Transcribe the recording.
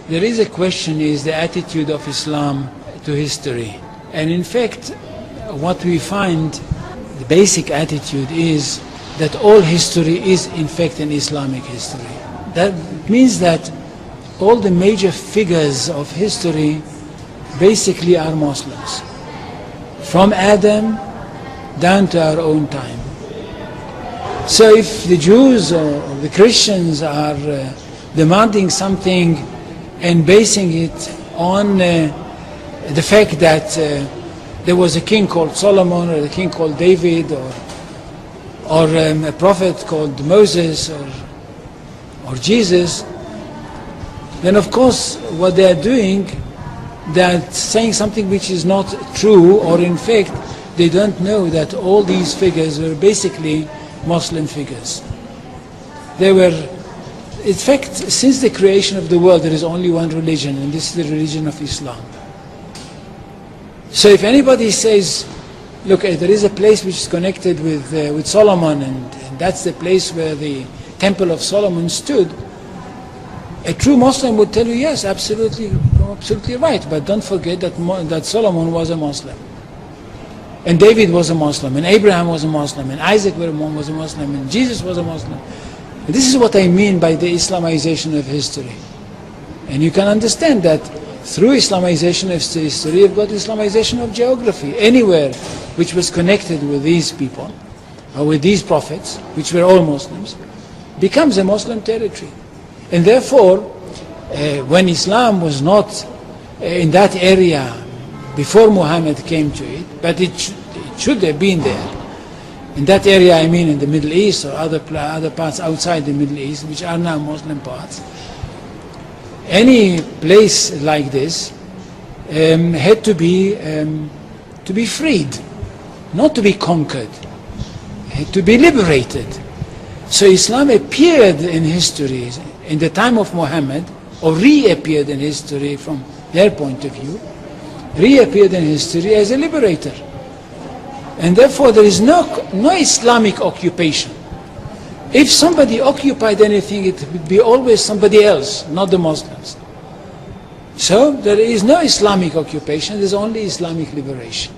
There is a question, is the attitude of Islam to history. And in fact, what we find, the basic attitude is that all history is in fact an Islamic history. That means that all the major figures of history basically are Muslims. From Adam down to our own time. So if the Jews or the Christians are demanding something and basing it on the fact that there was a king called Solomon, or a king called David, or a prophet called Moses, or Jesus, then of course what they are doing, they're saying something which is not true, or in fact they don't know that all these figures were basically Muslim figures. They were, in fact, since the creation of the world there is only one religion, and this is the religion of Islam. So if anybody says, look, there is a place which is connected with Solomon, and that's the place where the Temple of Solomon stood, a true Muslim would tell you, yes, absolutely right, but don't forget that Solomon was a Muslim, and David was a Muslim, and Abraham was a Muslim, and Isaac was a Muslim, and Jesus was a Muslim. And this is what I mean by the Islamization of history. And you can understand that through Islamization of history, you've got Islamization of geography. Anywhere which was connected with these people, or with these prophets, which were all Muslims, becomes a Muslim territory. And therefore, when Islam was not in that area before Muhammad came to it, but it should have been there. In that area, I mean in the Middle East or other parts outside the Middle East, which are now Muslim parts. Any place like this had to be freed, not to be conquered, had to be liberated. So Islam appeared in history in the time of Muhammad, or reappeared in history from their point of view, reappeared in history as a liberator. And therefore there is no Islamic occupation. If somebody occupied anything, it would be always somebody else, not the Muslims. So there is no Islamic occupation, there is only Islamic liberation.